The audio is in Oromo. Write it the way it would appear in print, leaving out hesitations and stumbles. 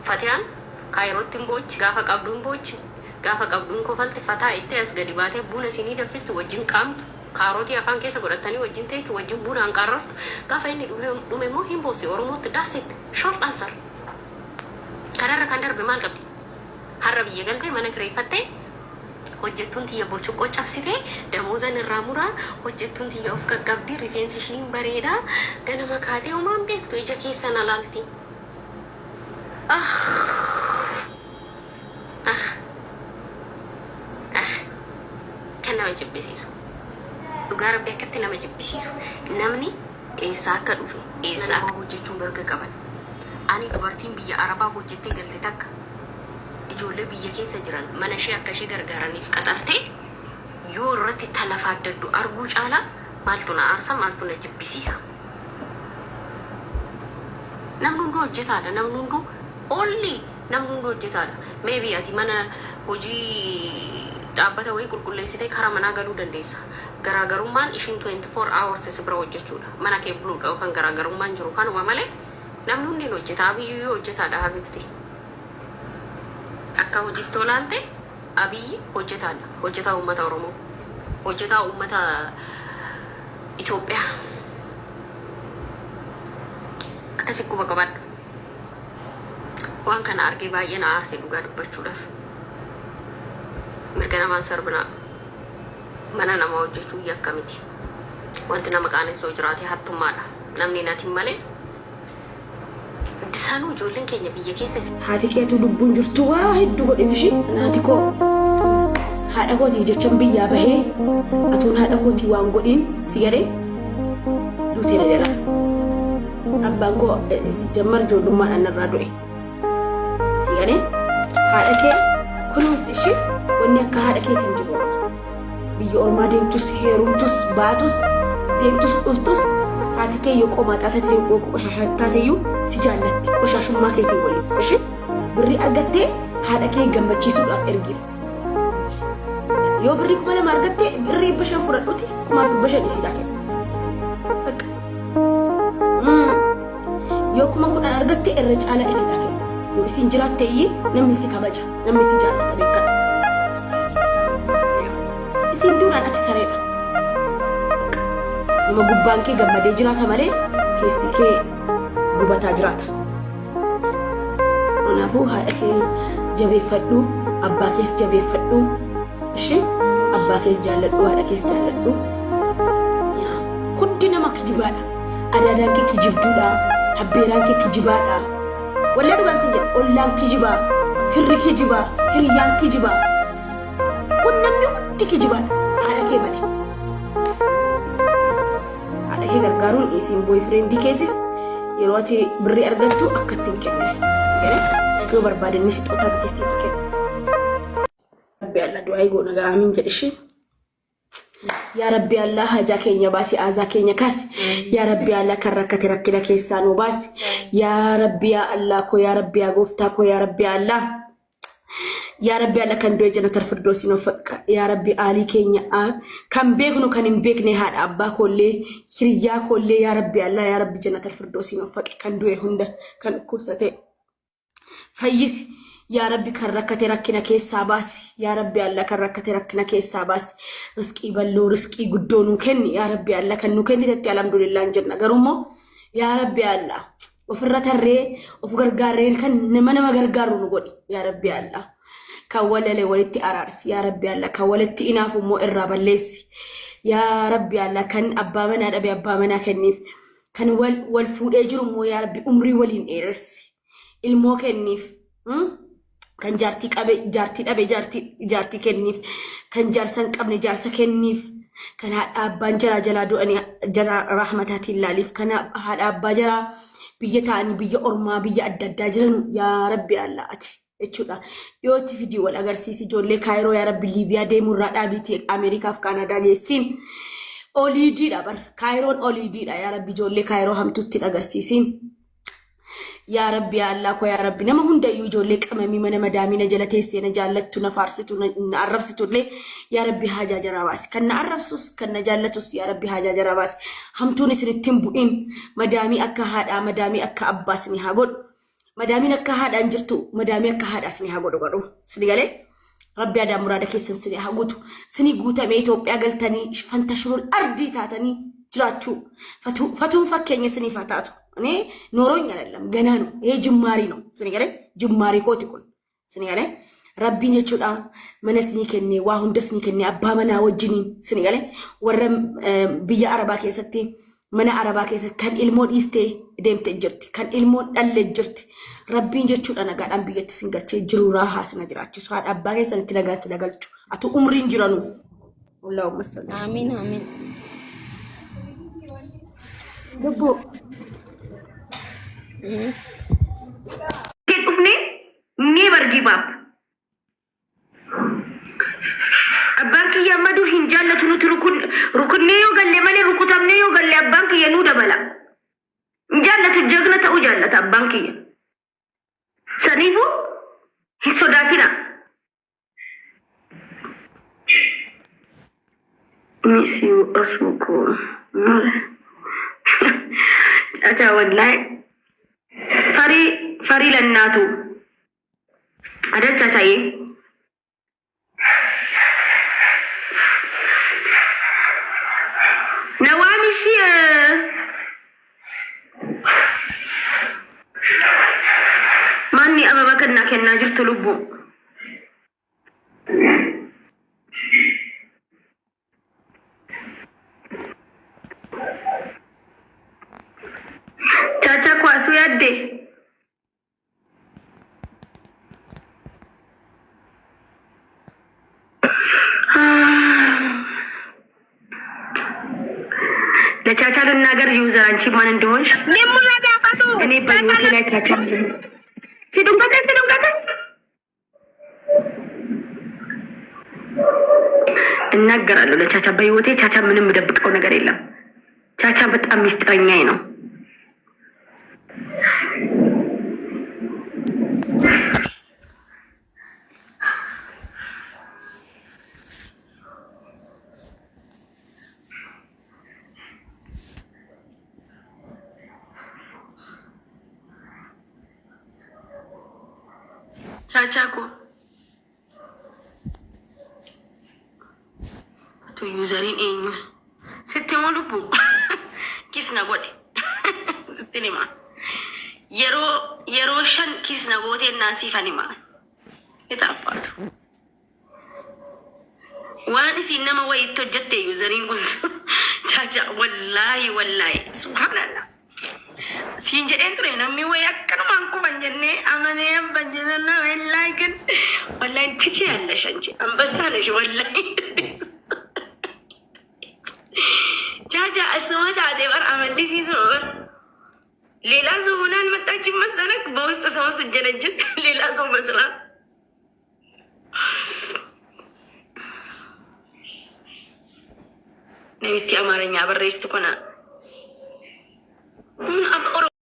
Fatiyaan kaayirootiin boochi gaafa qabduun boochi gaafa qabduun kofalti fataa itti as gadi baatee buna sinii danfisti wajjin qaamtu kaarotii afaan keessa godhatanii wajjin teechu wajjin buna hanqarraftu gaafa inni dhume immoo hin boosee oromootti daasitti short answer kanarra kan darbe maal qabdi har'a biyya galtee mana kireeffattee hojjettuun tiyya burcuqqoo cabsitee damoozan irraa muraa hojjettuun tiyya of gaggabdii rifeensi ishiin bareedaa ganama kaatee homaan beektu ija keessan alaalti. Kan nama jibbisiisu dhugaa rabbi akkatti nama jibbisiisu namni eessaa akka dhufe eessaa akka hojjechuun mirga qaban. Ani dubartiin biyya arabaa hojjettee galte takka ijoollee biyya keessa jiran mana ishee akka ishee gargaaraniif qaxartee yoo irratti talafa addaddu arguu caalaa maaltu na aarsa maaltu na jibbisiisa. Namni hunduu hojjetaadha namni hunduu only namni hunduu hojjetaadha. Maybe ati mana hojii dhaabbata wayii qulqulleessitee karaa manaa galuu dandeessa. Garaagarummaan ishiin 24 hours si bira hojjechuudha. Mana kee buluudha yookaan garaagarummaan jiru kanuma malee namni hundi hojjetaa biyyuu hojjetaadha habibti. Akka hojiitti olaalte abiyyi hojjetaadha. Hojjetaa uummata Oromoo. Hojjetaa uummata Itoophiyaa. Akkasi quba qabadhu. Waan kana argee baay'ee na aarsee dhugaa dubbachuudhaaf. Mirga namaan sarbinaa mana nama hojjechuu yakka miti. Wanti nama qaanessoo jiraate hattummaadha. Namni natiin malee Disaanuu ijoolleen keenya biyya keessatti. Haati keetu lubbuun jirtu waa hedduu godhinishi. Naati koo haadha kootii jechaan biyyaa bahee atuun haadha kootii waan godhin si gadhee duutee na jala. Abbaan koo jammar ijoollummaadhaan narraa du'e. Si gadhee haadha kee kunuunsi ishee wanni akka haadha keetiin jiru. Biyya ormaa deemtus heerumtus baatus deemtus dhuftus haati kee yoo qomaa xaatatee yoo qoshashaa taateyyuu si jaallatti qoshashummaa keetiin waliin. Ishee birrii argattee haadha kee gammachiisuudhaaf ergiif. Yoo birrii 2,000 argattee birrii 500 fudhadhuuti 5,000 isiidhaa kenna. Bakka. Yoo 10,000 argattee irra caalaa isiidhaa kenna. Yoo isin jiraatte iyyee namni si kabaja namni si jaallata beekadha. Isin duunaan ati sareedha. Nama gubbaan kee gammadee jiraata malee keessi kee gubataa jiraata. Kanaafuu haadha kee jabeeffadhu, abbaa kees jabeeffadhu. Ishee abbaa kees jaalladhu, haadha kees jaalladhu. Hundi nama kijibaadha. Adaadaan kee kijibduudha, habbeeraan kee kijibaadha. Wallee dhugaan si jedha ollaan kijibaa, firri kijibaa, hiriyyaan kijibaa. Namni hundi kijibaadha haadha kee malee. Haadha gargaaruun isin boyfriendii keessis yeroo ati birrii argattu akka ittiin kenne. Sigare yoo barbaadanii si xoota bitee siif kenna. Rabbi Allah du'aa goona gaamin jedhishi. Yaa Rabbi Allah hajaa keenya baasi aazaa keenya kaasi. Yaa Rabbi Allah kan rakkate rakkina keessaa nu baasi. Yaa Rabbi yaa Allah koo yaa Rabbi yaa gooftaa koo yaa Rabbi Allah. Yaa Rabbi Allah kan du'e jannatul firdoosi nu faqqa. Yaa Rabbi aalii keenya kan beeknu kan hin beekne haadha abbaa koollee hiriyyaa koollee yaa Rabbi Allah yaa Rabbi jannatul firdoosi nu faqe kan du'e hunda kan kuusate fayyisi. Yaa Rabbi kan rakkate rakkina keessaa baasi. Yaa Rabbi Allah kan rakkate rakkina keessaa baasi. Rizqii bal'oo rizqii guddoo nu kenni. Yaa Rabbi Allah kan nu kennitetti alhamdulillah jenna. Garummoo yaa Rabbi Allah ofirra tarree of gargaarreen kan nama gargaaru nu godhi. Yaa Rabbi Allah kan walale walitti araarsi. Yaa Rabbi Allah kan walitti inaafu immoo irraa balleessi. Yaa Rabbi Allah kan abbaa manaa dhabe abbaa manaa kenniif. Kan wal fuudhee jiru immoo yaa Rabbi umrii waliin dheeressi. Ilmoo kenniif. Kan jaartii qabe jaartii dhabe jaartii kenniif. Kan jaarsan qabne jaarsa kenniif. Kan haadha abbaan jaraa jalaa du'anii jara rahmataatiin laaliif. Kan haadha abbaa jaraa biyya ta'anii biyya ormaa biyya adda addaa jiran yaa Rabbi Allah ati. Jechuudha. Yoo itti fidii wal agarsiisi ijoollee Kaayiroo yaa Rabbi Liibiyaa deemurraa dhaabiitii Ameerikaaf Kaanadaa geessiin oliidiidha bar. Kaayiroon oliidiidha yaa Rabbi ijoollee Kaayiroo hamtuutti agarsiisiin. Yaa Rabbi yaa Allah koo yaa Rabbi nama hundayyuu ijoollee qamamii mana madaamina jala teessee na jaallattu na faarsitu na arrabsitullee yaa Rabbi haajaa jaraa baasi. Kan na arrabsus kan na jaallatus yaa Rabbi haajaa jaraa baasi. Hamtuun isinitti hin bu'in madaamii akka haadhaa madaamii akka abbaas ni haa godhu. مدامين الكهاد أنجرتو مدامي الكهاد أسني هقولوا قالوا سني قالي ربي هذا مرادك يسن سني هقولوا سني قوتا ميتو بيعقلتني فانتشروا الأرض تاتني جراتشو فتون فكيني سني فاتاتو أني نورين يعلم جنانو هي جمارينو سني قالي جماري كوتكون سني قالي ربي نجودا من سني كني واهم دسني كني أبا منا وجنين سني قالي ورم بيا عربا كيستي من عربا كيست كان المود يستي ديم تجرتي كان المود اللي جرتي ربي نجودا أنا قاعد أم بيجت سنجتي جرورا حاسنا جراتي سواد أبا كيسن تلاقى سلاقلتو أتو عمرين جرانو اللهم صل آمين آمين دبو كيف أفني نيبر جيب أب أبانك يا مدو هنجالة ركن نيو قال لي مالي ركوتام نيو قال لي أبانك يا نودا بلا جالة الجنة أو جالة أبانك سنيفو هسو دافنا ميسيو أسمكو أتا والله فري لناتو أدت ساي نوامي شي ماني أبا بكرنا كنا جرت لبو Caca kuasu yadde ለቻቻ ልናገር ዩዘር አንቺ ማን እንደሆንሽ እኔ በህይወቴ ላይ ቻቻ ሲዱንቀተ እናገራለሁ ለቻቻ በህይወቴ ቻቻ ምንም የምደብቀው ነገር የለም ቻቻ በጣም ሚስጥረኛዬ ነው ቻቻኮ to userin enyu sittimo lubu kisna gode sittinima yero shan kisna gote nasi fanima itaapatu waan isin nama way tojjatte userin kun chacha wallahi subhanallah siin jedheen ture namni way akkanumaan kufan jennee amanee banjana wallahi kan wallahi tichi yallash anchi ambasalash wallahi ቻቻ እስመታ ደበር አመንዲሲ ሶር ሌላ ሰው ሆና አልመጣችም መሰለክ በውስጥ ሰው ስጀነጅት ሌላ ሰው መስላ ነብቲ አማርኛ በሬስት ኮና